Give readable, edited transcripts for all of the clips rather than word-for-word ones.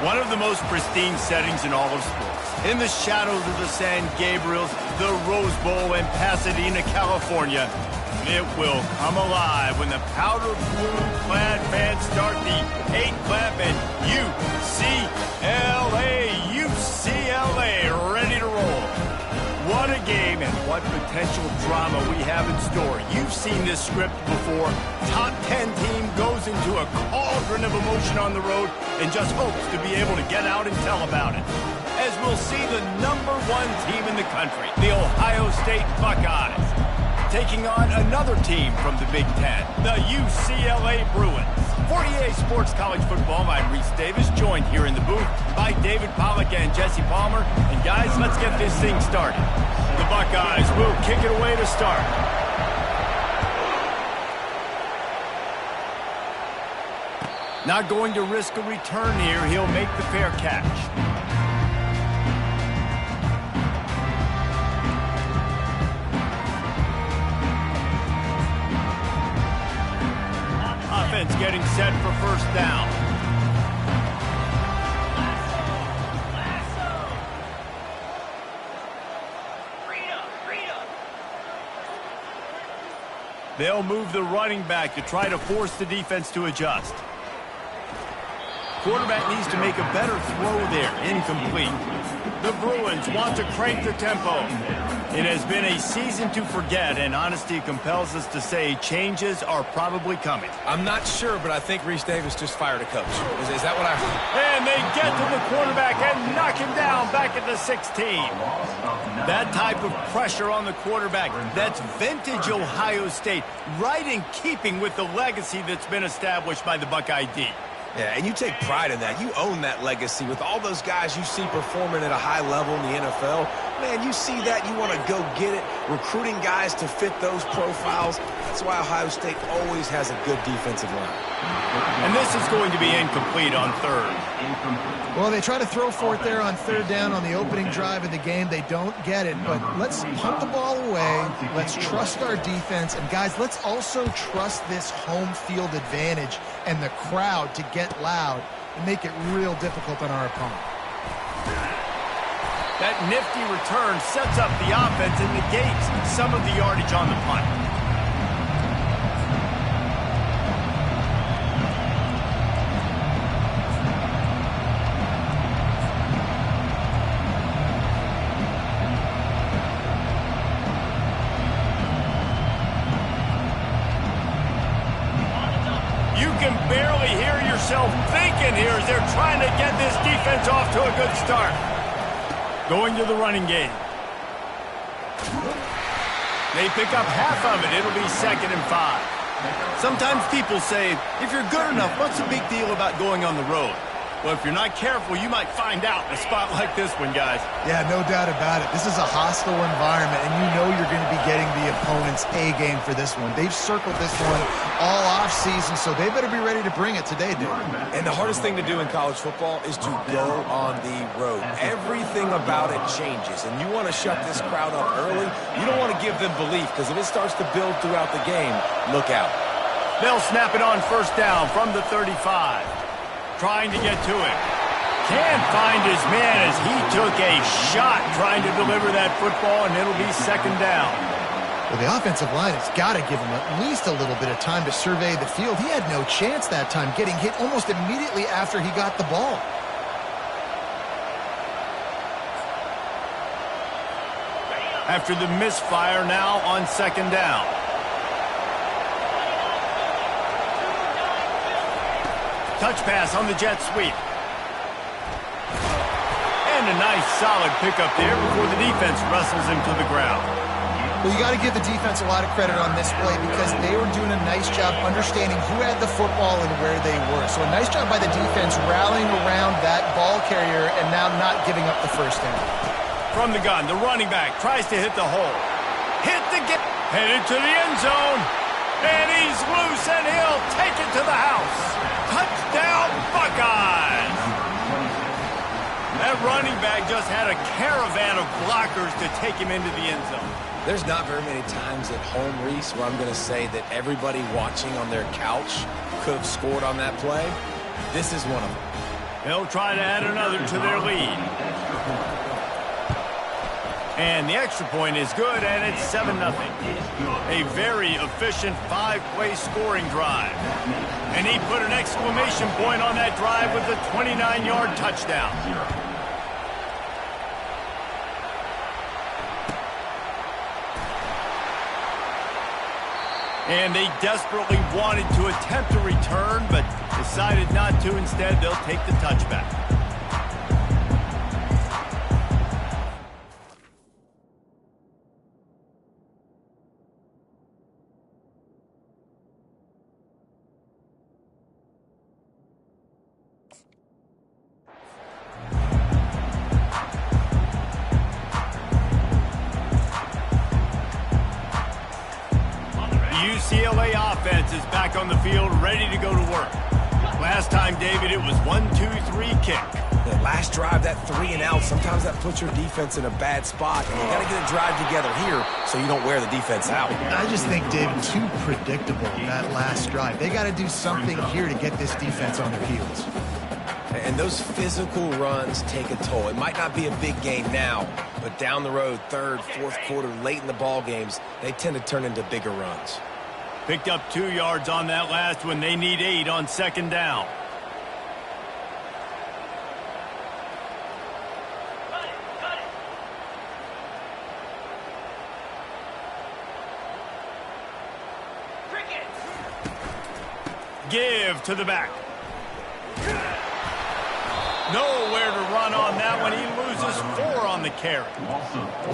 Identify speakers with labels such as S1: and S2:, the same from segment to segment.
S1: One of the most pristine settings in all of sports. In the shadows of the San Gabriels, the Rose Bowl in Pasadena, California, it will come alive when the powder blue-clad fans start the 8-clap and UCLA, ready to roll. What a game and what potential drama we have in store. You've seen this script before. Top 10 team goes into a cauldron of emotion on the road and just hopes to be able to get out and tell about it. As we'll see the #1 team in the country, the Ohio State Buckeyes, taking on another team from the Big Ten, the UCLA Bruins. For EA Sports College Football, I'm Reese Davis, joined here in the booth by David Pollack and Jesse Palmer. And guys, let's get this thing started. The Buckeyes will kick it away to start. Not going to risk a return here. He'll make the fair catch. Offense getting set for first down. They'll move the running back to try to force the defense to adjust. Quarterback needs to make a better throw there. Incomplete. The Bruins want to crank the tempo. It has been a season to forget, and honesty compels us to say changes are probably coming.
S2: I'm not sure, but I think Reese Davis just fired a coach. Is that what I heard?
S1: And they get to the quarterback and knock him down back at the 16. That type of pressure on the quarterback, that's vintage Ohio State, right in keeping with the legacy that's been established by the Buckeye D.
S2: Yeah, and you take pride in that. You own that legacy with all those guys you see performing at a high level in the NFL. Man, you see that, you want to go get it, recruiting guys to fit those profiles. That's why Ohio State always has a good defensive line.
S1: And this is going to be incomplete on third.
S3: Well, they try to throw for it there on third down on the opening drive of the game. They don't get it, but let's punt the ball away. Let's trust our defense. And, guys, let's also trust this home field advantage and the crowd to get loud and make it real difficult on our opponent.
S1: That nifty return sets up the offense and negates some of the yardage on the punt. You can barely hear yourself thinking here as they're trying to get this defense off to a good start. Going to the running game. They pick up half of it. It'll be 2nd and 5. Sometimes people say, if you're good enough, what's the big deal about going on the road? Well, if you're not careful, you might find out in a spot like this one, guys.
S3: Yeah, no doubt about it. This is a hostile environment, and you know you're going to be getting the opponent's A game for this one. They've circled this one all offseason, so they better be ready to bring it today, dude.
S2: And the hardest thing to do in college football is to go on the road. Everything about it changes, and you want to shut this crowd up early. You don't want to give them belief, because if it starts to build throughout the game, look out.
S1: They'll snap it on first down from the 35. Trying to get to it. Can't find his man as he took a shot trying to deliver that football, and it'll be 2nd down.
S3: Well, the offensive line has got to give him at least a little bit of time to survey the field. He had no chance that time, getting hit almost immediately after he got the ball.
S1: After the misfire, now on 2nd down. Touch pass on the jet sweep. And a nice solid pickup there before the defense wrestles him to the ground.
S3: Well, you got to give the defense a lot of credit on this play because they were doing a nice job understanding who had the football and where they were. So a nice job by the defense rallying around that ball carrier and now not giving up the first down.
S1: From the gun, the running back tries to hit the hole. Hit the gap. Headed to the end zone. And he's loose and he'll take it to the house. Touchdown, Buckeyes! That running back just had a caravan of blockers to take him into the end zone.
S2: There's not very many times at home, Reese, where I'm going to say that everybody watching on their couch could have scored on that play. This is one of them.
S1: They'll try to add another to their lead. And the extra point is good, and it's 7-0. A very efficient 5-play scoring drive. And he put an exclamation point on that drive with a 29-yard touchdown. And they desperately wanted to attempt a return, but decided not to. Instead, they'll take the touchback. UCLA offense is back on the field, ready to go to work. Last time, David, it was 1-2-3 kick.
S2: The last drive, that 3-and-out, sometimes that puts your defense in a bad spot. And you got to get a drive together here so you don't wear the defense out.
S3: I just think, David, too predictable, that last drive. They got to do something here to get this defense on their heels.
S2: And those physical runs take a toll. It might not be a big game now, but down the road, third, fourth quarter, late in the ball games, they tend to turn into bigger runs.
S1: Picked up 2 yards on that last one. They need 8 on second down. Give to the back. Nowhere to run on that one. He loses 4 on the carry.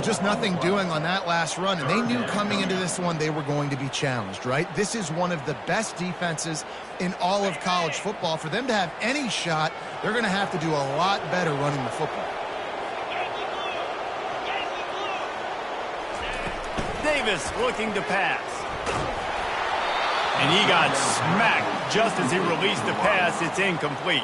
S3: Just nothing doing on that last run, and they knew coming into this one they were going to be challenged, right? This is one of the best defenses in all of college football. For them to have any shot, they're going to have to do a lot better running the football.
S1: Davis looking to pass. And he got smacked just as he released the pass. It's incomplete.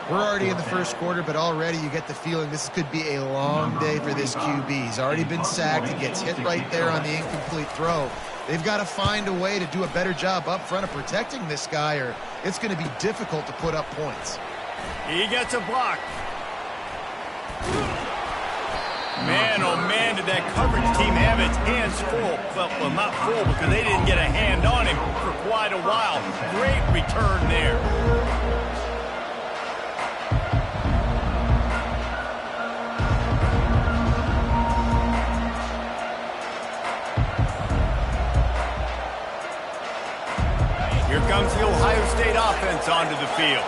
S3: We're already in the first quarter, but already you get the feeling this could be a long day for this QB. He's already been sacked. He gets hit right there on the incomplete throw. They've got to find a way to do a better job up front of protecting this guy, or it's going to be difficult to put up points.
S1: He gets a block. Man, oh man, did that coverage team have its hands full. Well, not full because they didn't get a hand on him for quite a while. Great return there. Here comes the Ohio State offense onto the field.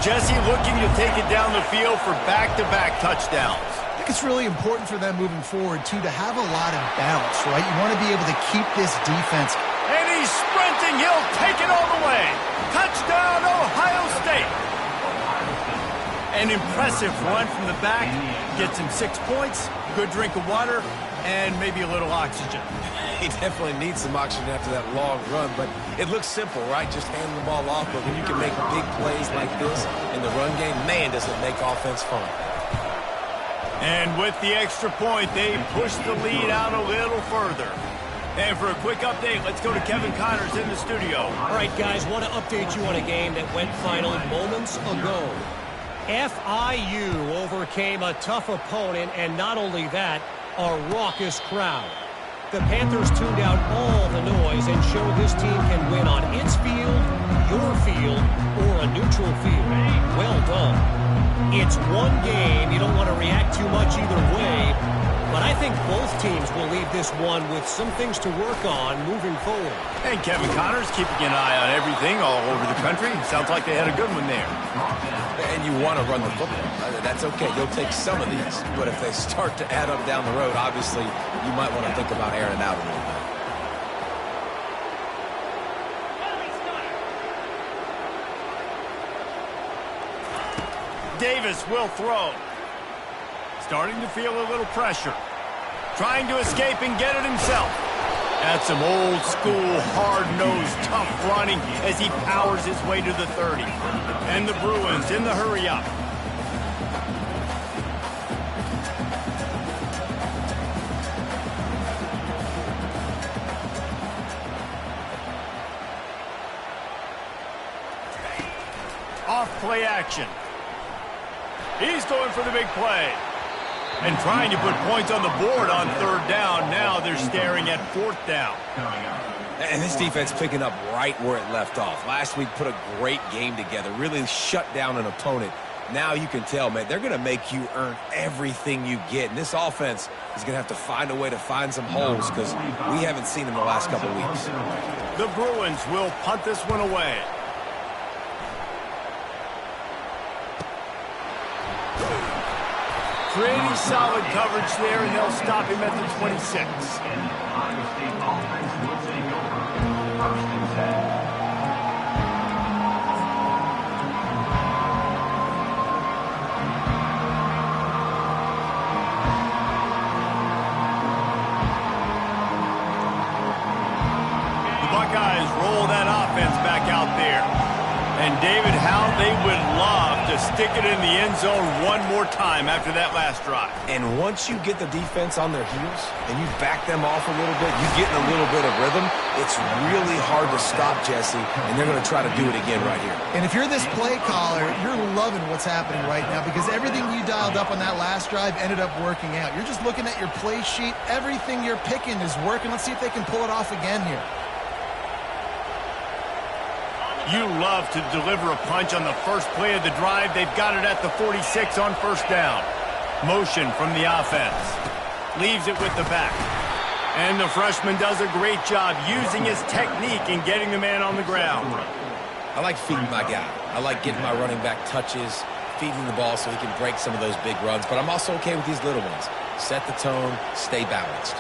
S1: Jesse looking to take it down the field for back-to-back touchdowns.
S3: I think it's really important for them moving forward, too, to have a lot of balance, right? You want to be able to keep this defense.
S1: And he's sprinting. He'll take it all the way. Touchdown, Ohio State. An impressive run from the back. Gets him 6 points, good drink of water, and maybe a little oxygen.
S2: He definitely needs some oxygen after that long run, but it looks simple, right? Just handing the ball off, but when you can make big plays like this in the run game, man, does it make offense fun.
S1: And with the extra point, they push the lead out a little further. And for a quick update, let's go to Kevin Connors in the studio.
S4: All right, guys, want to update you on a game that went final moments ago. FIU overcame a tough opponent, and not only that, a raucous crowd. The Panthers tuned out all the noise and showed this team can win on its field, your field, or a neutral field. Well done. It's one game. You don't want to react too much either way, but I think both teams will leave this one with some things to work on moving forward.
S1: And Kevin Connors keeping an eye on everything all over the country. Sounds like they had a good one there.
S2: And you want to run the football. That's okay. You'll take some of these, but if they start to add up down the road, obviously you might want to think about airing it out a little bit.
S1: Davis will throw. Starting to feel a little pressure. Trying to escape and get it himself. That's some old school, hard-nosed, tough running as he powers his way to the 30. And the Bruins in the hurry-up. Off play action. He's going for the big play. And trying to put points on the board on third down. Now they're staring at fourth down.
S2: And this defense picking up right where it left off. Last week put a great game together, really shut down an opponent. Now you can tell, man, they're going to make you earn everything you get. And this offense is going to have to find a way to find some holes because we haven't seen them the last couple of weeks.
S1: The Bruins will punt this one away. Pretty solid coverage there, and they'll stop him at the 26. The Buckeyes roll that offense back out there. And David, how they would love to stick it in the end zone one more time after that last drive.
S2: And once you get the defense on their heels and you back them off a little bit, you get in a little bit of rhythm, it's really hard to stop, Jesse, and they're going to try to do it again right here.
S3: And if you're this play caller, you're loving what's happening right now because everything you dialed up on that last drive ended up working out. You're just looking at your play sheet. Everything you're picking is working. Let's see if they can pull it off again here.
S1: You love to deliver a punch on the first play of the drive. They've got it at the 46 on first down. Motion from the offense. Leaves it with the back. And the freshman does a great job using his technique and getting the man on the ground.
S2: I like feeding my guy. I like getting my running back touches, feeding the ball so he can break some of those big runs. But I'm also okay with these little ones. Set the tone, stay balanced.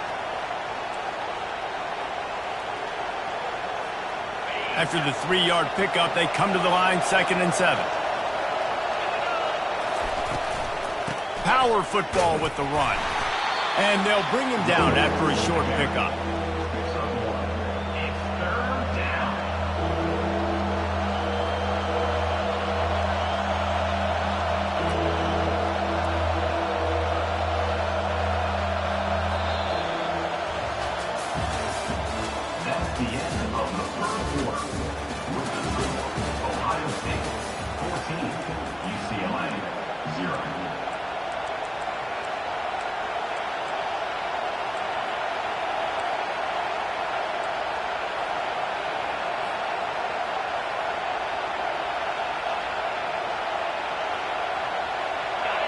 S1: After the 3-yard pickup, they come to the line, 2nd and 7. Power football with the run. And they'll bring him down after a short pickup.
S5: That's the end of the first quarter. With the score, Ohio State 14, UCLA 0.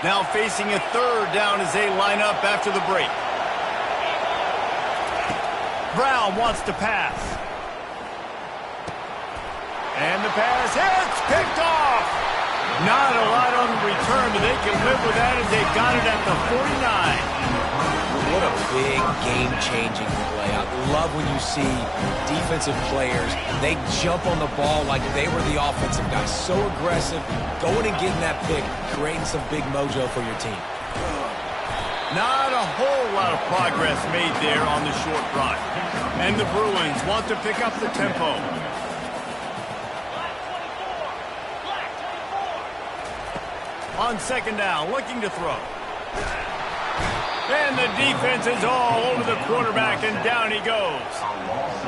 S1: Now facing a third down as they line up after the break. Brown wants to pass. And the pass hits, picked off. Not a lot on the return, but they can live with that as they got it at the 49.
S2: What a big game-changing play. I love when you see defensive players, they jump on the ball like they were the offensive guys. So aggressive, going and getting that pick, creating some big mojo for your team.
S1: Not a whole lot of progress made there on the short run. And the Bruins want to pick up the tempo. On 2nd down, looking to throw. And the defense is all over the quarterback, and down he goes.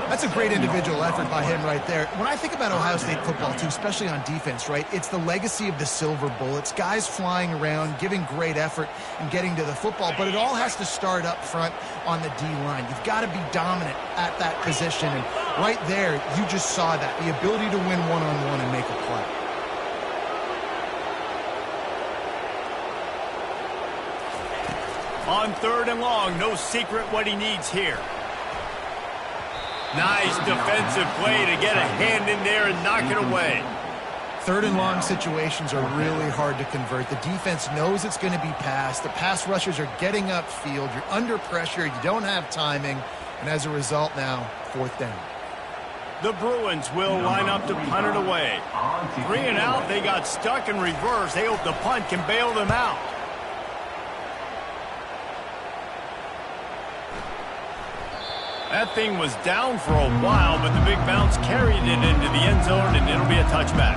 S3: That's a great individual effort by him right there. When I think about Ohio State football, too, especially on defense, right, it's the legacy of the silver bullets, guys flying around, giving great effort and getting to the football, but it all has to start up front on the D-line. You've got to be dominant at that position, and right there, you just saw that, the ability to win one-on-one and make a play.
S1: On 3rd and long, no secret what he needs here. Nice defensive play to get a hand in there and knock it away.
S3: 3rd and long situations are really hard to convert. The defense knows it's going to be passed. The pass rushers are getting upfield. You're under pressure. You don't have timing. And as a result now, 4th down.
S1: The Bruins will line up to punt it away. 3 and out, they got stuck in reverse. They hope the punt can bail them out. That thing was down for a while, but the big bounce carried it into the end zone, and it'll be a touchback.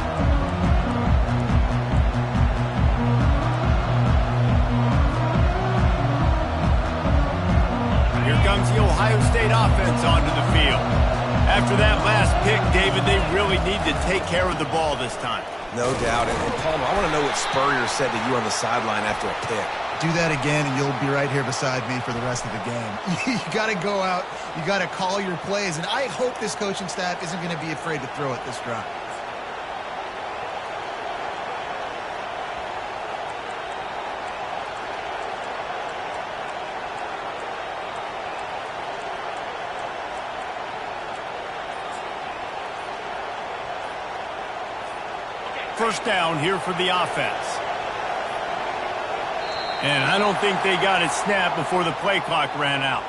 S1: Here comes the Ohio State offense onto the field. After that last pick, David, they really need to take care of the ball this time.
S2: No doubt. And Palmer, I want to know what Spurrier said to you on the sideline after a pick.
S3: Do that again, and you'll be right here beside me for the rest of the game. You got to go out. You got to call your plays, and I hope this coaching staff isn't going to be afraid to throw it this drive.
S1: First down here for the offense. And I don't think they got it snapped before the play clock ran out.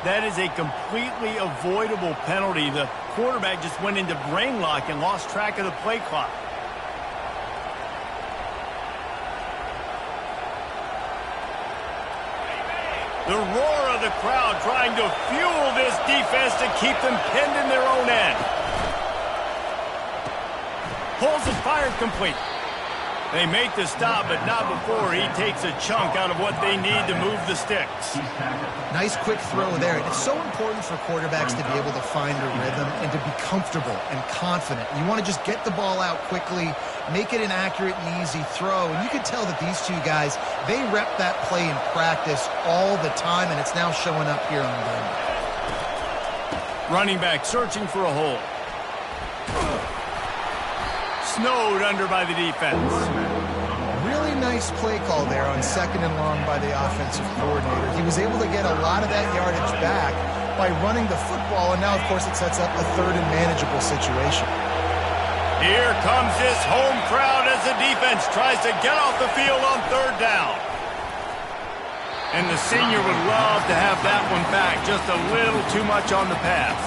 S1: That is a completely avoidable penalty. The quarterback just went into brain lock and lost track of the play clock. The roar of the crowd trying to fuel this defense to keep them pinned in their own end. Pulls his fire complete. They make the stop, but not before he takes a chunk out of what they need to move the sticks.
S3: Nice quick throw there. It's so important for quarterbacks to be able to find a rhythm and to be comfortable and confident. You want to just get the ball out quickly, make it an accurate and easy throw. And you can tell that these two guys, they rep that play in practice all the time, and it's now showing up here on the game.
S1: Running back searching for a hole. Snowed under by the defense.
S3: Really nice play call there on 2nd and long by the offensive coordinator. He was able to get a lot of that yardage back by running the football, and now, of course, it sets up a 3rd and manageable situation.
S1: Here comes this home crowd as the defense tries to get off the field on 3rd down. And the senior would love to have that one back, just a little too much on the pass.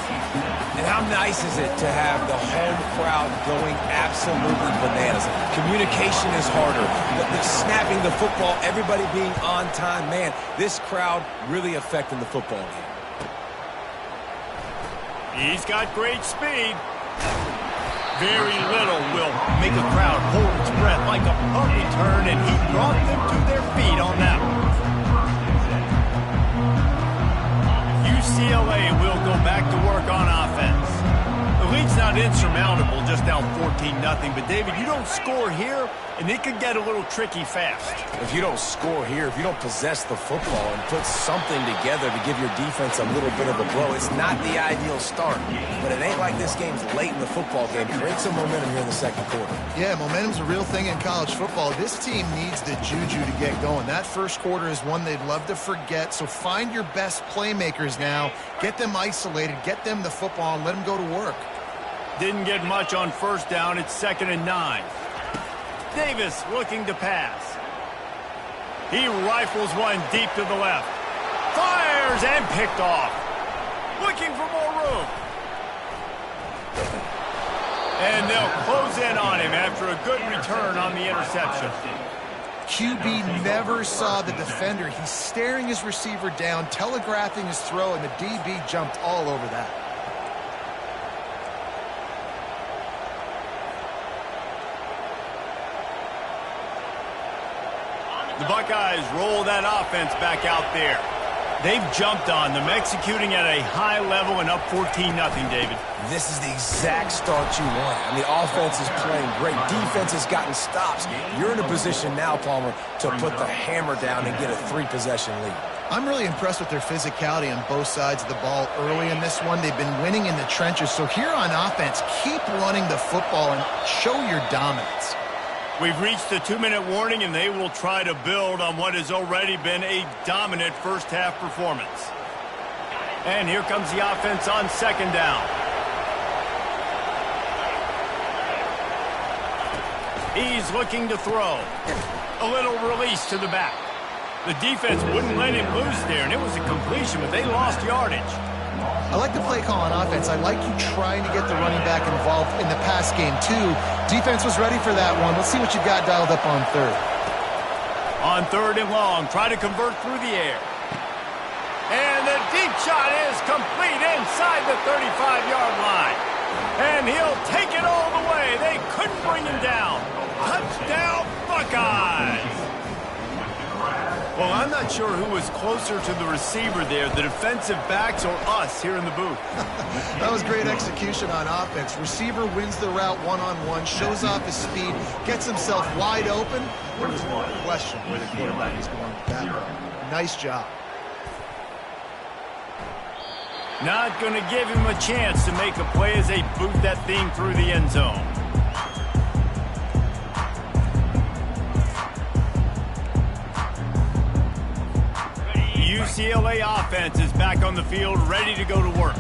S2: And how nice is it to have the home crowd going absolutely bananas? Communication is harder. The snapping the football, everybody being on time. Man, this crowd really affecting the football game.
S1: He's got great speed. Very little will make a crowd hold its breath like a punt return, and he brought them to their feet on that one. UCLA will go back to work on offense. The lead's not insurmountable, just down 14-0. But, David, you don't score here, and it could get a little tricky fast.
S2: If you don't score here, if you don't possess the football and put something together to give your defense a little bit of a blow, it's not the ideal start. But it ain't like this game's late in the football game. Create some momentum here in the 2nd quarter.
S3: Yeah, momentum's a real thing in college football. This team needs the juju to get going. That 1st quarter is one they'd love to forget, so find your best playmakers now. Get them isolated, get them the football, and let them go to work.
S1: Didn't get much on 1st down. It's 2nd and 9. Davis looking to pass. He rifles one deep to the left. Fires and picked off. Looking for more room. And they'll close in on him after a good return on the interception.
S3: QB never saw the defender. He's staring his receiver down, telegraphing his throw, and the DB jumped all over that.
S1: The Buckeyes roll that offense back out there. They've jumped on them, executing at a high level and up 14-0, David.
S2: This is the exact start you want. And the offense is playing great. Defense has gotten stops. You're in a position now, Palmer, to put the hammer down and get a 3-possession lead.
S3: I'm really impressed with their physicality on both sides of the ball early in this one. They've been winning in the trenches. So here on offense, keep running the football and show your dominance.
S1: We've reached the 2-minute warning, and they will try to build on what has already been a dominant first-half performance. And here comes the offense on 2nd down. He's looking to throw. A little release to the back. The defense wouldn't let him loose there, and it was a completion, but they lost yardage.
S3: I like the play call on offense. I like you trying to get the running back involved in the pass game, too. Defense was ready for that one. Let's see what you got dialed up on 3rd.
S1: On 3rd and long, try to convert through the air. And the deep shot is complete inside the 35-yard line. And he'll take it all the way. They couldn't bring him down. Touchdown, Buckeyes. Well, I'm not sure who was closer to the receiver there, the defensive backs or us here in the booth.
S3: That was great execution on offense. Receiver wins the route one-on-one, shows off his speed, gets himself wide open. There's no question where the quarterback is going with that. Nice job.
S1: Not going to give him a chance to make a play as they boot that thing through the end zone. UCLA offense is back on the field, ready to go to work.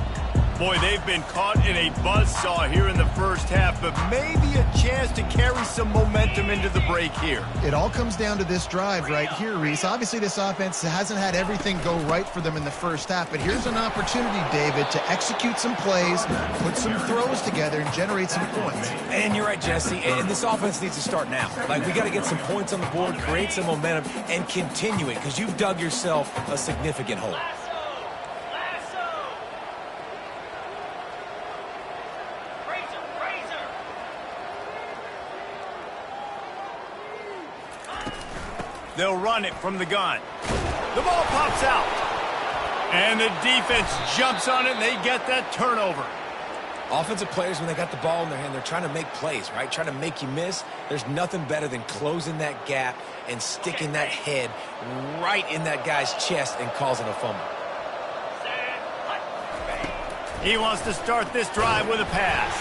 S1: Boy, they've been caught in a buzzsaw here in the first half, but maybe a chance to carry some momentum into the break here.
S3: It all comes down to this drive right here, Reese. Obviously, this offense hasn't had everything go right for them in the first half, but here's an opportunity, David, to execute some plays, put some throws together, and generate some points.
S2: And you're right, Jesse, and this offense needs to start now. Like, we got to get some points on the board, create some momentum, and continue it, because you've dug yourself a significant hole.
S1: They'll run it from the gun. The ball pops out. And the defense jumps on it, and they get that turnover.
S2: Offensive players, when they got the ball in their hand, they're trying to make plays, right? Trying to make you miss. There's nothing better than closing that gap and sticking that head right in that guy's chest and causing a fumble.
S1: He wants to start this drive with a pass.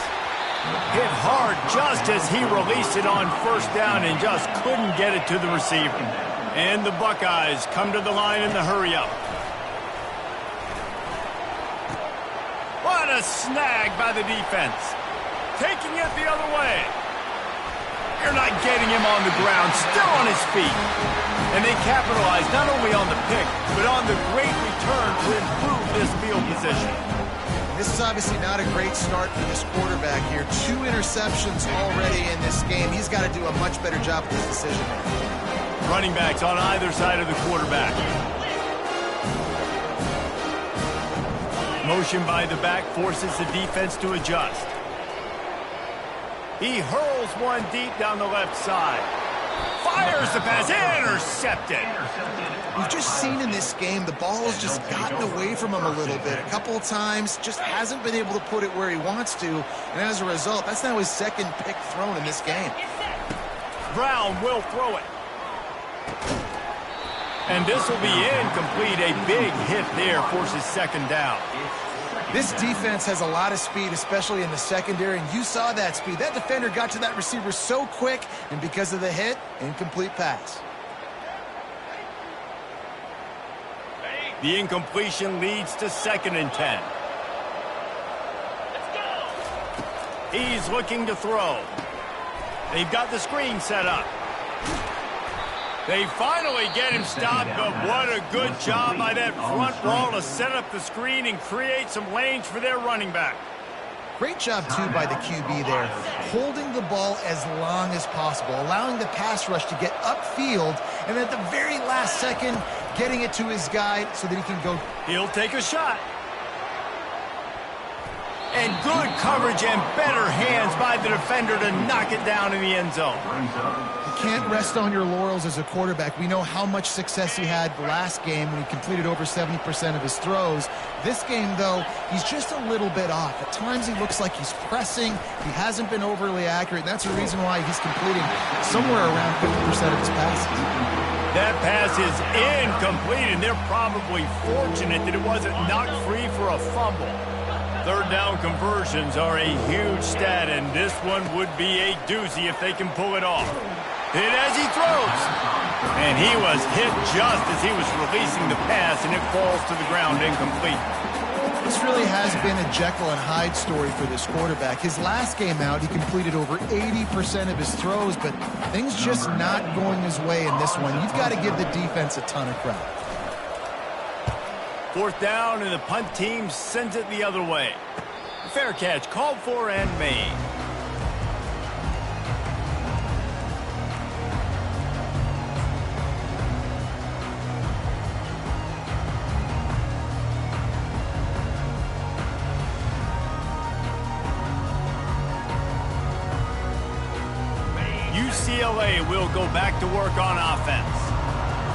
S1: Hit hard just as he released it on first down and just couldn't get it to the receiver. And the Buckeyes come to the line in the hurry-up. What a snag by the defense. Taking it the other way. You're not getting him on the ground, still on his feet. And they capitalize not only on the pick, but on the great return to improve this field position.
S3: This is obviously not a great start for this quarterback here. 2 interceptions already in this game. He's got to do a much better job with this decision.
S1: Running backs on either side of the quarterback. Motion by the back forces the defense to adjust. He hurls one deep down the left side. Fires the pass, intercepted.
S3: We've just seen in this game the ball has just gotten away from him a little bit. A couple of times, just hasn't been able to put it where he wants to. And as a result, that's now his second pick thrown in this game.
S1: Brown will throw it. And this will be incomplete. A big hit there forces second down.
S3: This defense has a lot of speed, especially in the secondary, and you saw that speed. That defender got to that receiver so quick, and because of the hit, incomplete pass.
S1: The incompletion leads to 2nd and 10. He's looking to throw. They've got the screen set up. They finally get him stopped, but what a good job by that front wall to set up the screen and create some lanes for their running back.
S3: Great job, too, by the QB there, holding the ball as long as possible, allowing the pass rush to get upfield, and at the very last second, getting it to his guy so that he can go.
S1: He'll take a shot. And good coverage and better hands by the defender to knock it down in the end zone.
S3: You can't rest on your laurels as a quarterback. We know how much success he had last game when he completed over 70% of his throws. This game, though, he's just a little bit off. At times he looks like he's pressing. He hasn't been overly accurate, and that's the reason why he's completing somewhere around 50% of his passes.
S1: That pass is incomplete, and they're probably fortunate that it wasn't knocked free for a fumble. 3rd down conversions are a huge stat, and this one would be a doozy if they can pull it off. Hit as he throws. And he was hit just as he was releasing the pass, and it falls to the ground incomplete.
S3: This really has been a Jekyll and Hyde story for this quarterback. His last game out, he completed over 80% of his throws, but things just not going his way in this one. You've got to give the defense a ton of credit.
S1: 4th down, and the punt team sends it the other way. Fair catch called for and made. UCLA will go back to work on offense.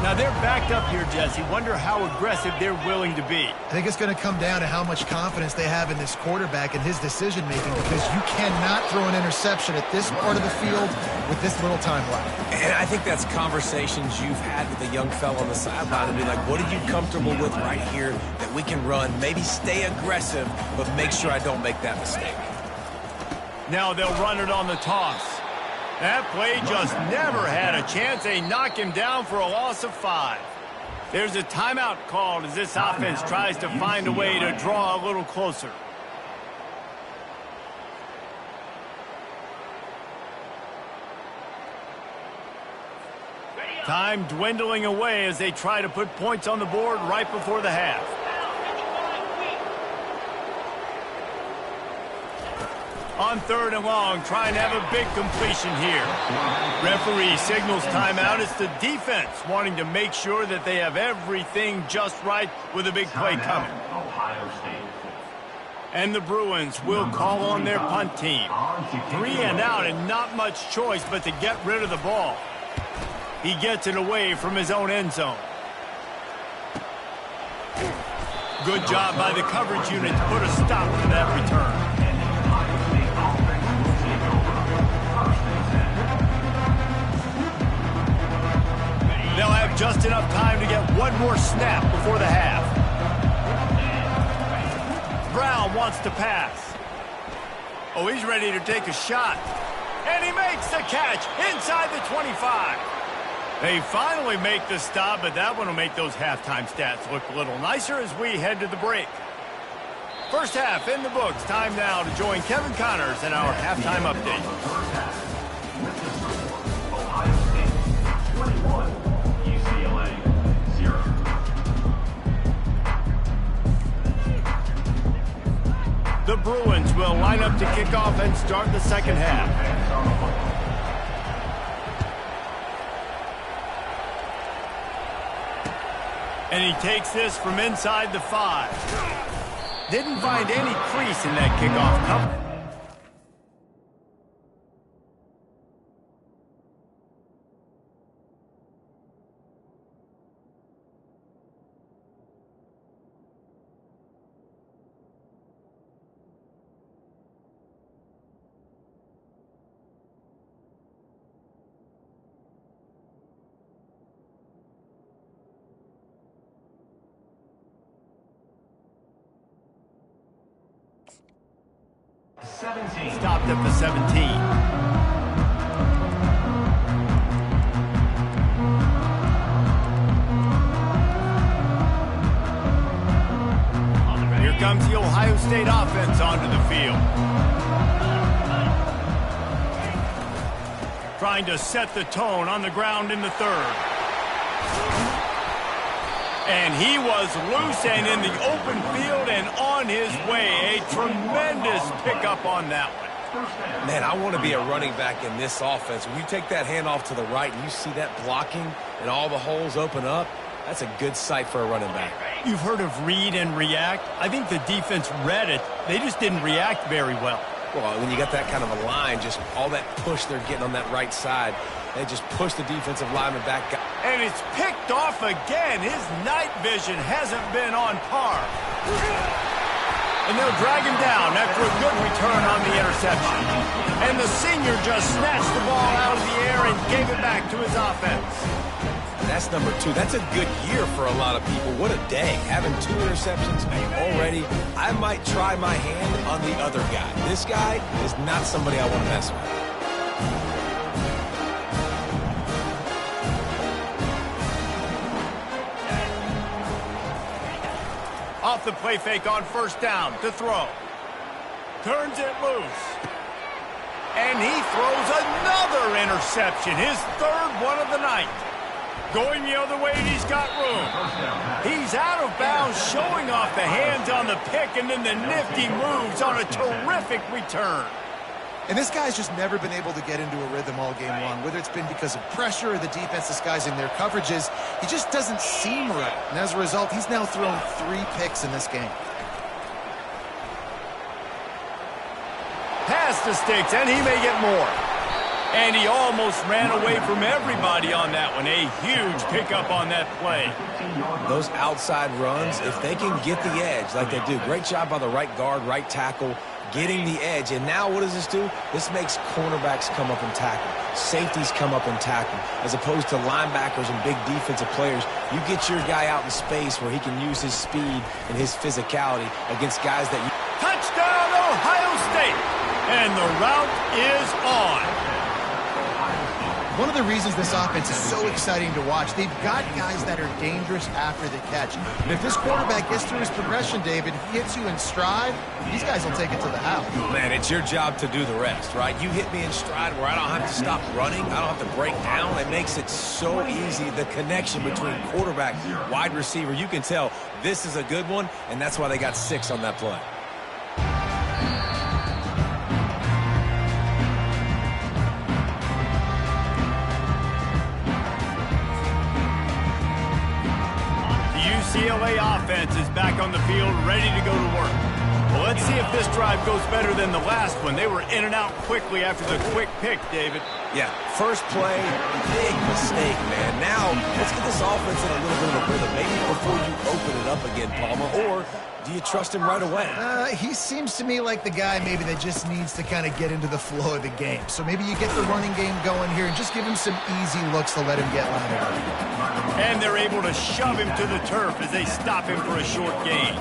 S1: Now they're backed up here, Jesse. Wonder how aggressive they're willing to be.
S3: I think it's going to come down to how much confidence they have in this quarterback and his decision-making, because you cannot throw an interception at this part of the field with this little time left.
S2: And I think that's conversations you've had with the young fella on the sideline and be like, what are you comfortable with right here that we can run? Maybe stay aggressive, but make sure I don't make that mistake.
S1: Now they'll run it on the toss. That play just never had a chance. They knock him down for a loss of 5. There's a timeout called as this offense tries to find a way to draw a little closer. Time dwindling away as they try to put points on the board right before the half. On 3rd and long, trying to have a big completion here. Referee signals timeout. It's the defense wanting to make sure that they have everything just right with a big play coming. And the Bruins will call on their punt team. 3 and out and not much choice but to get rid of the ball. He gets it away from his own end zone. Good job by the coverage unit to put a stop to that return. They'll have just enough time to get one more snap before the half. Brown wants to pass. Oh, he's ready to take a shot. And he makes the catch inside the 25. They finally make the stop, but that one will make those halftime stats look a little nicer as we head to the break. First half in the books. Time now to join Kevin Connors in our halftime update. The Bruins will line up to kick off and start the second half. And he takes this from inside the 5. Didn't find any crease in that kickoff cover. Stopped at the 17. Here comes the Ohio State offense onto the field. Trying to set the tone on the ground in the 3rd. And he was loose and in the open field and on his way. A tremendous pickup on that one.
S2: Man, I want to be a running back in this offense. When you take that handoff to the right and you see that blocking and all the holes open up, that's a good sight for a running back.
S1: You've heard of read and react. I think the defense read it. They just didn't react very well.
S2: Well, when you got that kind of a line, just all that push they're getting on that right side, they just push the defensive lineman back.
S1: And it's picked off again. His night vision hasn't been on par. And they'll drag him down after a good return on the interception. And the senior just snatched the ball out of the air and gave it back to his offense.
S2: That's number 2. That's a good year for a lot of people. What a day. Having 2 interceptions already. I might try my hand on the other guy. This guy is not somebody I want to mess with.
S1: Off the play fake on 1st down to throw. Turns it loose. And he throws another interception. His 3rd one of the night. Going the other way, and he's got room. He's out of bounds, showing off the hands on the pick, and then the nifty moves on a terrific return.
S3: And this guy's just never been able to get into a rhythm all game long, whether it's been because of pressure or the defense disguising their coverages. He just doesn't seem right. And as a result, he's now thrown 3 picks in this game.
S1: Pass the sticks, and he may get more. And he almost ran away from everybody on that one. A huge pickup on that play.
S2: Those outside runs, if they can get the edge like they do, great job by the right guard, right tackle, getting the edge. And now what does this do? This makes cornerbacks come up and tackle. Safeties come up and tackle. As opposed to linebackers and big defensive players, you get your guy out in space where he can use his speed and his physicality against guys that you...
S1: Touchdown, Ohio State! And the route is on.
S3: One of the reasons this offense is so exciting to watch, they've got guys that are dangerous after the catch. And if this quarterback gets through his progression, David, he hits you in stride, these guys will take it to the house.
S2: Man, it's your job to do the rest, right? You hit me in stride where I don't have to stop running. I don't have to break down. It makes it so easy, the connection between quarterback, wide receiver. You can tell this is a good one, and that's why they got 6 on that play.
S1: UCLA offense is back on the field, ready to go to work. Well, let's see if this drive goes better than the last one. They were in and out quickly after the quick pick, David.
S2: Yeah, first play, big mistake, man. Now, let's get this offense in a little bit of a rhythm. Maybe before you open it up again, Palmer, or do you trust him right away?
S3: He seems to me like the guy maybe that just needs to kind of get into the flow of the game. So maybe you get the running game going here and just give him some easy looks to let him get lined up.
S1: And they're able to shove him to the turf as they stop him for a short gain.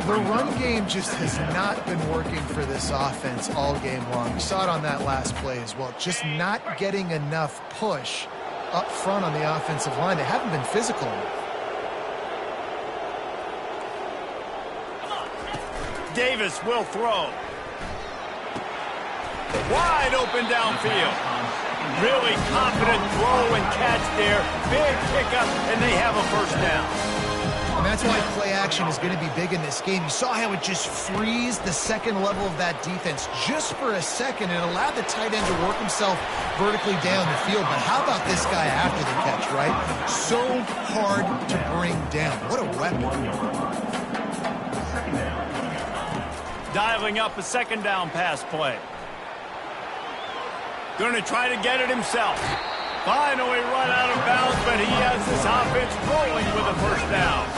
S3: The run game just has not been working for this offense all game long. We saw it on that last play as well. Just not getting enough push up front on the offensive line. They haven't been physical enough.
S1: Davis will throw. Wide open downfield. Really confident throw and catch there. Big pickup, and they have a first down.
S3: And that's why play action is going to be big in this game. You saw how it just freezed the second level of that defense just for a second. It allowed the tight end to work himself vertically down the field. But how about this guy after the catch, right? So hard to bring down. What a weapon.
S1: Dialing up a second down pass play. Going to try to get it himself. Finally run out of bounds, but he has this offense rolling with a first down.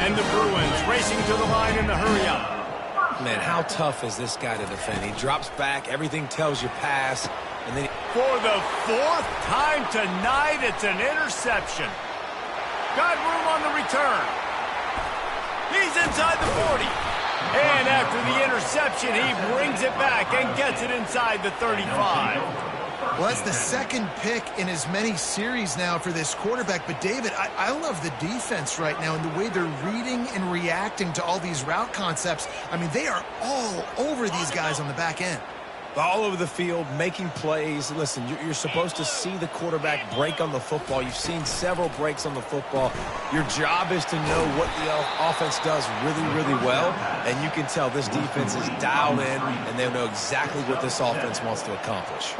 S1: And the Bruins racing to the line in the hurry-up.
S2: Man, how tough is this guy to defend? He drops back, everything tells you pass, and then...
S1: For the 4th time tonight, it's an interception. Got room on the return. He's inside the 40. And after the interception, he brings it back and gets it inside the 35.
S3: Well, that's the second pick in as many series now for this quarterback. But, David, I love the defense right now and the way they're reading and reacting to all these route concepts. I mean, they are all over these guys on the back end.
S2: All over the field, making plays. Listen, you're supposed to see the quarterback break on the football. You've seen several breaks on the football. Your job is to know what the offense does really, really well. And you can tell this defense is dialed in, and they know exactly what this offense wants to accomplish.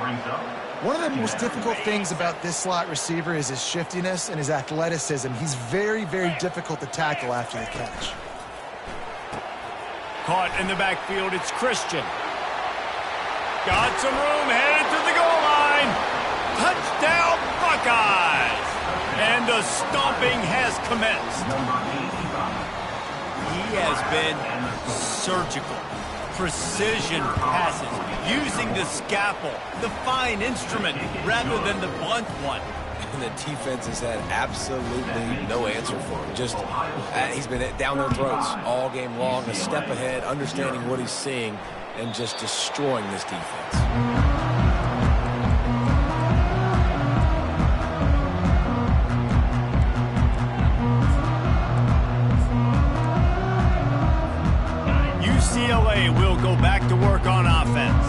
S3: One of the most difficult things about this slot receiver is his shiftiness and his athleticism. He's very, very difficult to tackle after the catch.
S1: Caught in the backfield, it's Christian. Got some room, headed to the goal line. Touchdown, Buckeyes! And the stomping has commenced. He has been surgical. Precision passes, using the scalpel, the fine instrument, rather than the blunt one.
S2: And the defense has had absolutely no answer for him. Just, he's been down their throats all game long, a step ahead, understanding what he's seeing, and just destroying this defense.
S1: UCLA will go back to work on offense.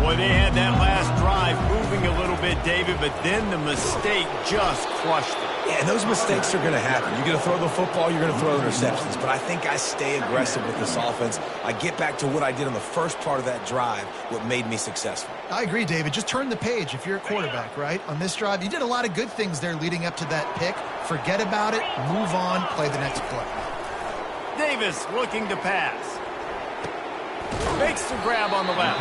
S1: Boy, they had that last drive moving a little bit, David, but then the mistake just crushed it.
S2: Yeah, and those mistakes are going to happen. You're going to throw the football, you're going to throw interceptions. But I think I stay aggressive with this offense. I get back to what I did on the first part of that drive, what made me successful.
S3: I agree, David. Just turn the page if you're a quarterback, right? On this drive, you did a lot of good things there leading up to that pick. Forget about it, move on, play the next play.
S1: Davis looking to pass. Makes the grab on the left.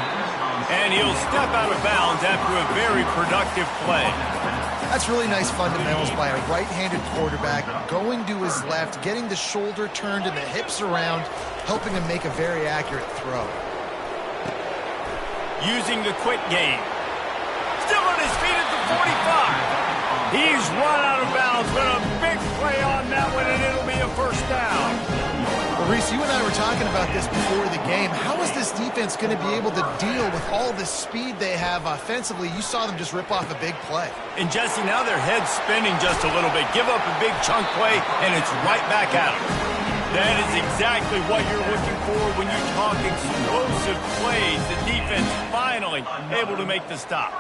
S1: And he'll step out of bounds after a very productive play.
S3: That's really nice fundamentals by a right-handed quarterback, going to his left, getting the shoulder turned and the hips around, helping him make a very accurate throw.
S1: Using the quick game. Still on his feet at the 45. He's run out of bounds, but a big play on that one, and it'll be a first down.
S3: Well, Reese, you and I were talking about this before the game. How is this defense going to be able to deal with all the speed they have offensively? You saw them just rip off a big play.
S1: And, Jesse, now their head's spinning just a little bit. Give up a big chunk play, and it's right back at them. That is exactly what you're looking for when you talk explosive plays. The defense finally able to make the stop.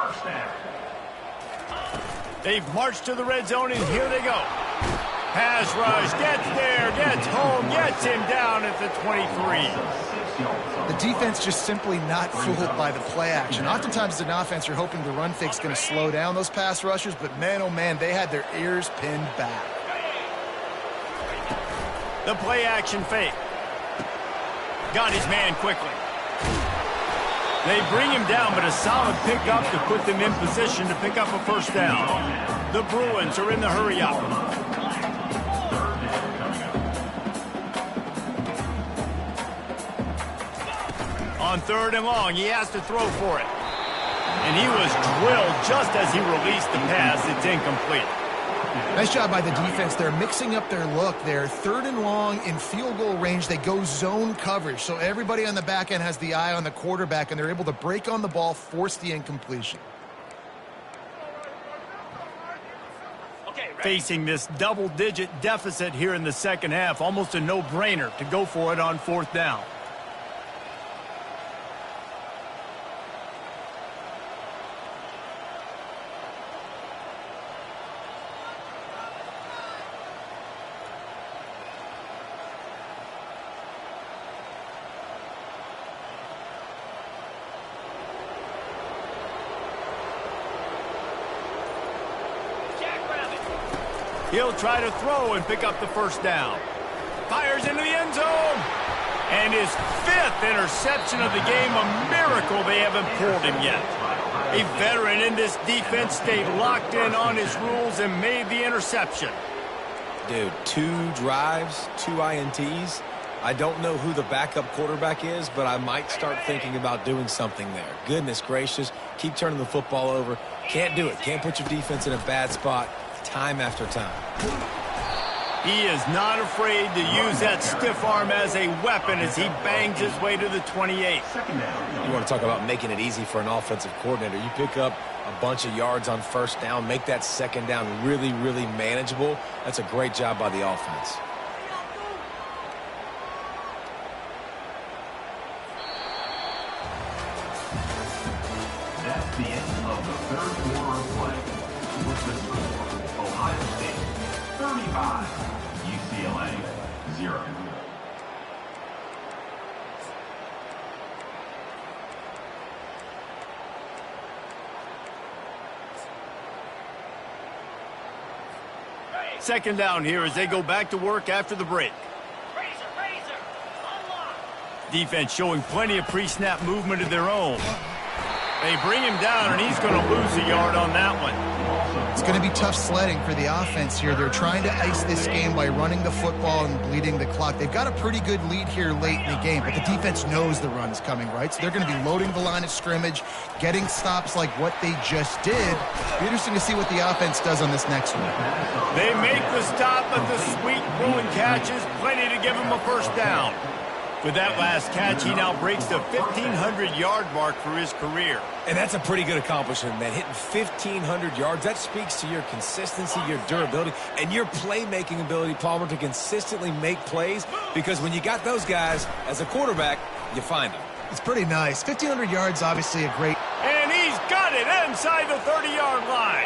S1: They've marched to the red zone, and here they go. Pass rush, gets there, gets home, gets him down at the 23.
S3: The defense just simply not fooled by the play action. Oftentimes as an offense, you're hoping the run fake's going to slow down those pass rushers, but man, oh man, they had their ears pinned back.
S1: The play action fake. Got his man quickly. They bring him down, but a solid pickup to put them in position to pick up a first down. The Bruins are in the hurry-up. On 3rd and long, he has to throw for it. And he was drilled just as he released the pass. It's incomplete.
S3: Nice job by the defense. They're mixing up their look. They're 3rd and long in field goal range. They go zone coverage. So everybody on the back end has the eye on the quarterback, and they're able to break on the ball, force the incompletion.
S1: Facing this double-digit deficit here in the second half, almost a no-brainer to go for it on 4th down. He'll try to throw and pick up the first down. Fires into the end zone. And his 5th interception of the game, a miracle they haven't pulled him yet. A veteran in this defense stayed locked in on his rules and made the interception.
S2: Dude, 2 drives, 2 INTs. I don't know who the backup quarterback is, but I might start thinking about doing something there. Goodness gracious, keep turning the football over. Can't do it. Can't put your defense in a bad spot time after time.
S1: He is not afraid to use that stiff arm as a weapon as he bangs his way to the 28.
S2: You want to talk about making it easy for an offensive coordinator. You pick up a bunch of yards on 1st down, make that 2nd down really, really manageable. That's a great job by the offense.
S5: That's the end of the 3rd quarter of play. With the score, Ohio State 35, UCLA 0.
S1: Second down here as they go back to work after the break. Defense showing plenty of pre-snap movement of their own. They bring him down, and he's going to lose a yard on that one.
S3: It's going to be tough sledding for the offense here. They're trying to ice this game by running the football and bleeding the clock. They've got a pretty good lead here late in the game, but the defense knows the run's coming, right? So they're going to be loading the line of scrimmage, getting stops like what they just did. It'll be interesting to see what the offense does on this next one.
S1: They make the stop, but the sweet throwing catch is plenty to give him a first down. With that last catch, he now breaks the 1,500-yard mark for his career.
S2: And that's a pretty good accomplishment, man. Hitting 1,500 yards, that speaks to your consistency, your durability, and your playmaking ability, Palmer, to consistently make plays. Because when you got those guys as a quarterback, you find them.
S3: It's pretty nice. 1,500 yards, obviously a great...
S1: And he's got it inside the 30-yard line.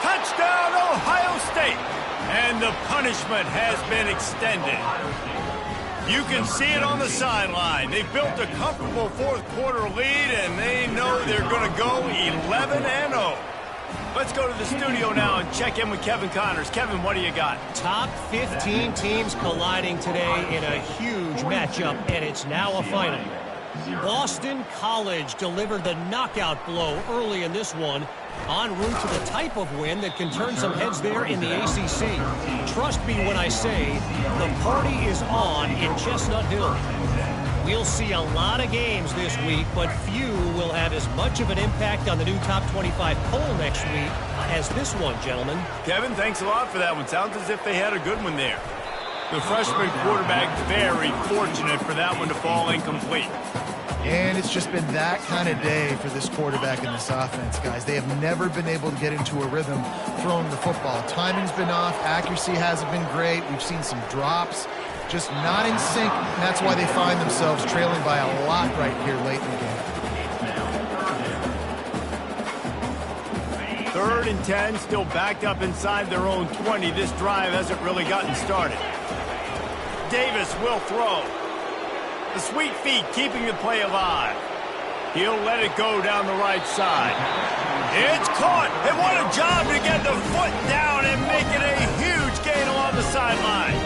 S1: Touchdown, Ohio State. And the punishment has been extended. You can see it on the sideline. They've built a comfortable 4th quarter lead, and they know they're going to go 11-0. Let's go to the studio now and check in with Kevin Connors. Kevin, what do you got?
S4: Top 15 teams colliding today in a huge matchup, and it's now a final. Boston College delivered the knockout blow early in this one, en route to the type of win that can turn some heads there in the ACC. Trust me when I say the party is on in Chestnut Hill. We'll see a lot of games this week, but few will have as much of an impact on the new top 25 poll next week as this one, gentlemen.
S1: Kevin, thanks a lot for that one. Sounds as if they had a good one there. The freshman quarterback very fortunate for that one to fall incomplete.
S3: And it's just been that kind of day for this quarterback and this offense, guys. They have never been able to get into a rhythm throwing the football. Timing's been off. Accuracy hasn't been great. We've seen some drops. Just not in sync, and that's why they find themselves trailing by a lot right here late in the game.
S1: 3rd and 10, still backed up inside their own 20. This drive hasn't really gotten started. Davis will throw. The sweet feet keeping the play alive. He'll let it go down the right side. It's caught, and what a job to get the foot down and make it a huge gain along the sideline.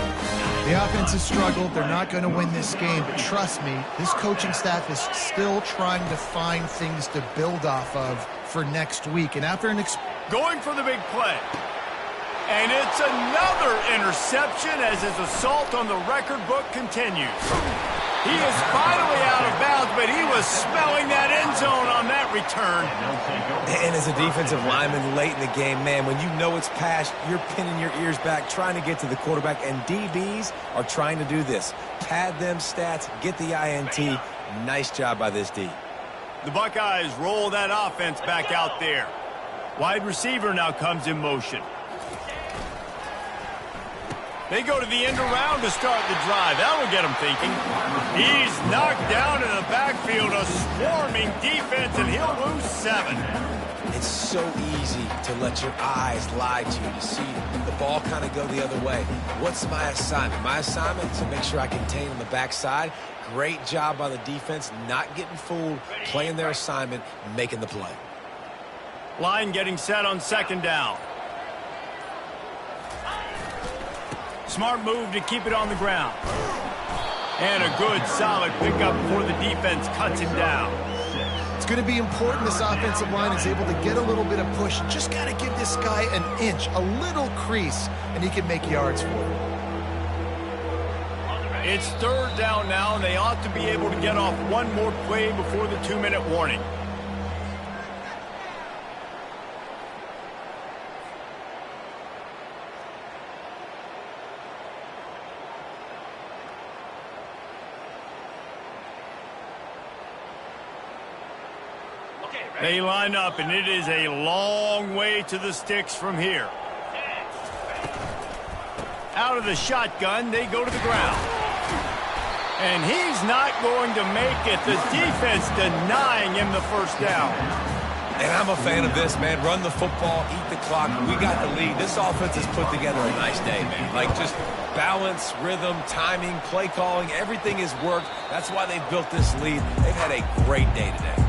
S3: The offense has struggled. They're not going to win this game, but trust me, this coaching staff is still trying to find things to build off of for next week. And after
S1: going for the big play. And it's another interception as his assault on the record book continues. He is finally out of bounds, but he was smelling that end zone on that return.
S2: And as a defensive lineman late in the game, man, when you know it's passed, you're pinning your ears back, trying to get to the quarterback, and DBs are trying to do this. Pad them stats, get the INT. Nice job by this D.
S1: The Buckeyes roll that offense back out there. Wide receiver now comes in motion. They go to the end around to start the drive. That'll get them thinking. He's knocked down in the backfield, a swarming defense, and he'll lose 7.
S2: It's so easy to let your eyes lie to you. To see the ball kind of go the other way. What's my assignment? My assignment is to make sure I contain on the backside. Great job by the defense, not getting fooled, playing their assignment, making the play.
S1: Line getting set on 2nd down. Smart move to keep it on the ground. And a good, solid pickup before the defense cuts him down.
S3: It's going to be important this offensive line is able to get a little bit of push. Just got to give this guy an inch, a little crease, and he can make yards for it.
S1: It's 3rd down now, and they ought to be able to get off one more play before the 2-minute warning. They line up, and it is a long way to the sticks from here. Out of the shotgun, they go to the ground. And he's not going to make it. The defense denying him the 1st down.
S2: And I'm a fan of this, man. Run the football, eat the clock. We got the lead. This offense has put together a nice day, man. Like just balance, rhythm, timing, play calling, everything has worked. That's why they've built this lead. They've had a great day today.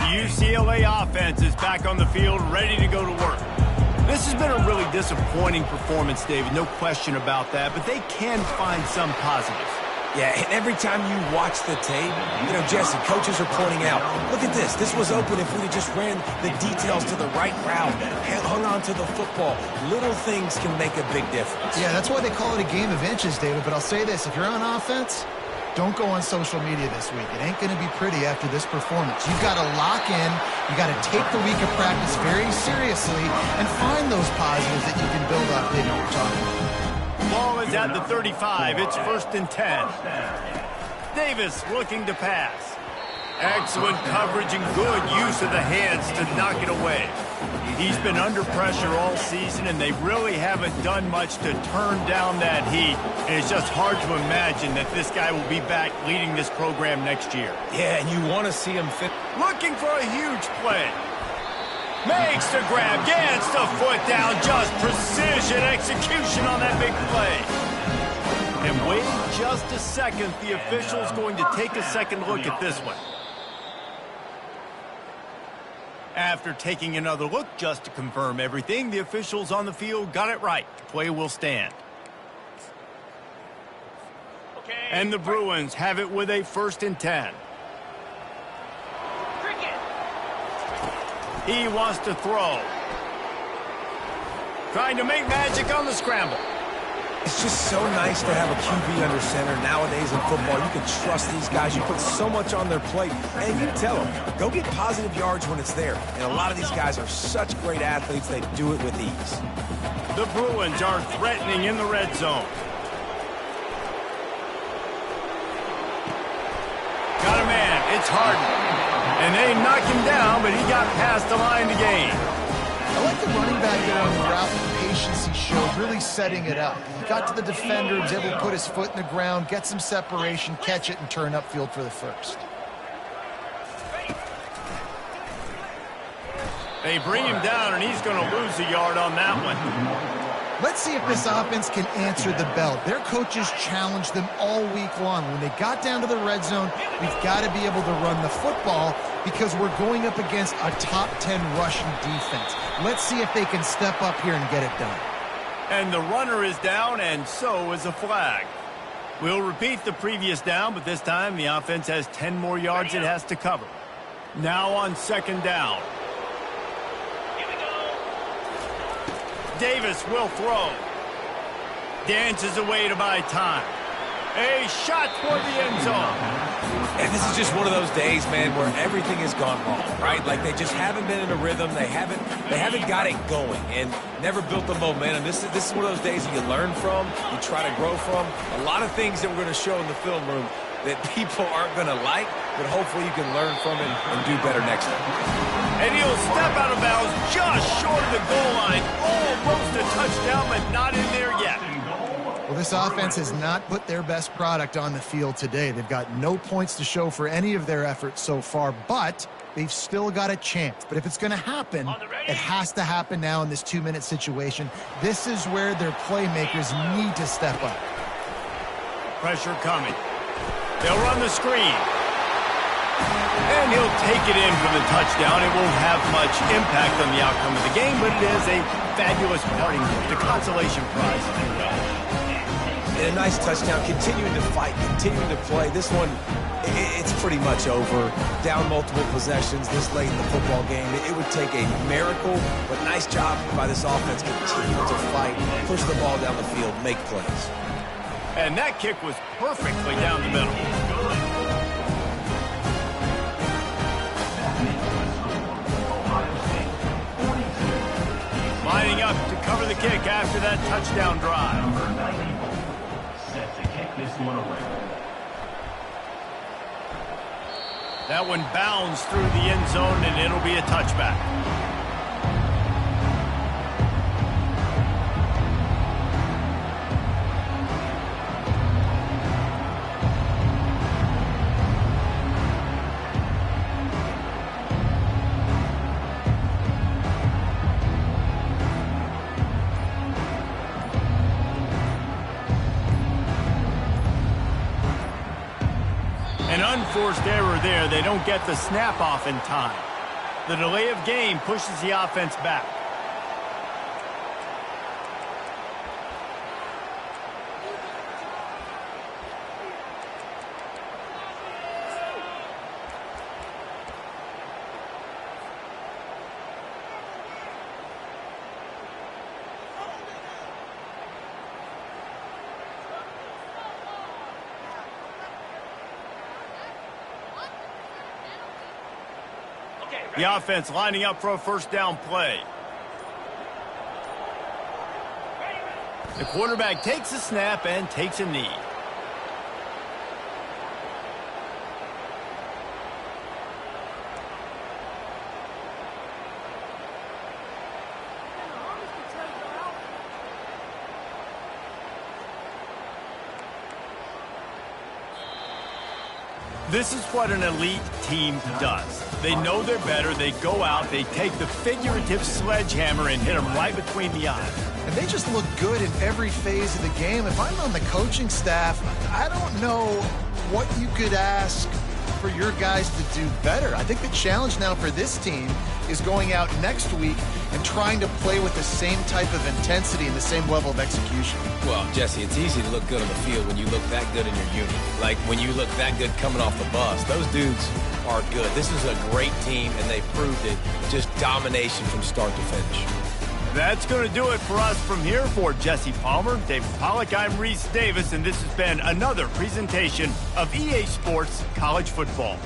S1: UCLA offense is back on the field, ready to go to work. This has been a really disappointing performance, David, no question about that, but they can find some positives.
S2: Yeah, and every time you watch the tape, you know, Jesse, coaches are pointing out, look at this. This was open if we just ran the details to the right route, hung on to the football. Little things can make a big difference.
S3: Yeah, that's why they call it a game of inches, David, but I'll say this. If you're on offense, don't go on social media this week. It ain't going to be pretty after this performance. You've got to lock in. You got to take the week of practice very seriously and find those positives that you can build off. David, we're talking about.
S1: Ball is at the 35. It's 1st and 10. Davis looking to pass. Excellent coverage and good use of the hands to knock it away. He's been under pressure all season, and they really haven't done much to turn down that heat. And it's just hard to imagine that this guy will be back leading this program next year.
S2: Yeah, and you want to see him fit.
S1: Looking for a huge play. Makes the grab, gets the foot down, just precision execution on that big play. And wait just a second, the official's going to take a second look at this one. After taking another look just to confirm everything, the officials on the field got it right. Play will stand. And the Bruins have it with a 1st and 10. He wants to throw. Trying to make magic on the scramble.
S2: It's just so nice to have a QB under center. Nowadays in football, you can trust these guys. You put so much on their plate, and you tell them, go get positive yards when it's there. And a lot of these guys are such great athletes, they do it with ease.
S1: The Bruins are threatening in the red zone. Got a man, it's Harden. And they knock him down, but he got past the line to gain.
S3: I like the running back there on the route, the patience he showed, really setting it up. He got to the defender, was able to put his foot in the ground, get some separation, catch it, and turn upfield for the 1st.
S1: They bring him down, and he's going to lose a yard on that one.
S3: Let's see if this offense can answer the bell. Their coaches challenged them all week long. When they got down to the red zone, we've got to be able to run the football because we're going up against a top 10 rushing defense. Let's see if they can step up here and get it done.
S1: And the runner is down, and so is a flag. We'll repeat the previous down, but this time the offense has 10 more yards it has to cover. Now on 2nd down. Davis will throw. Dances away to buy time. A shot toward the end zone.
S2: And this is just one of those days, man, where everything has gone wrong, right? Like they just haven't been in a rhythm. They haven't got it going and never built the momentum. This is one of those days that you learn from, you try to grow from. A lot of things that we're going to show in the film room that people aren't going to like, but hopefully you can learn from it and do better next time.
S1: And he'll step out of bounds just short of the goal line. Almost a touchdown, but not in there yet.
S3: Well, this offense has not put their best product on the field today. They've got no points to show for any of their efforts so far, but they've still got a chance. But if it's going to happen, it has to happen now in this 2-minute situation. This is where their playmakers need to step up.
S1: Pressure coming. They'll run the screen. And he'll take it in for the touchdown. It won't have much impact on the outcome of the game, but it is a fabulous parting gift, a consolation prize, if you will.
S2: And a nice touchdown, continuing to fight, continuing to play. This one, it's pretty much over. Down multiple possessions this late in the football game. It would take a miracle, but nice job by this offense continuing to fight, push the ball down the field, make plays.
S1: And that kick was perfectly down the middle. Lining up to cover the kick after that touchdown drive.
S5: Number 94, set to kick this one away.
S1: That one bounds through the end zone, and it'll be a touchback. An unforced error there. They don't get the snap off in time. The delay of game pushes the offense back. The offense lining up for a first down play. The quarterback takes a snap and takes a knee. This is what an elite team does. They know they're better. They go out. They take the figurative sledgehammer and hit them right between the eyes.
S3: And they just look good in every phase of the game. If I'm on the coaching staff, I don't know what you could ask for your guys to do better. I think the challenge now for this team is going out next week and trying to play with the same type of intensity and the same level of execution.
S2: Well, Jesse, it's easy to look good on the field when you look that good in your unit. Like when you look that good coming off the bus. Those dudes are good. This is a great team, and they proved it. Just domination from start to finish.
S1: That's going to do it for us from here. For Jesse Palmer, David Pollack, I'm Reese Davis, and this has been another presentation of EA Sports College Football.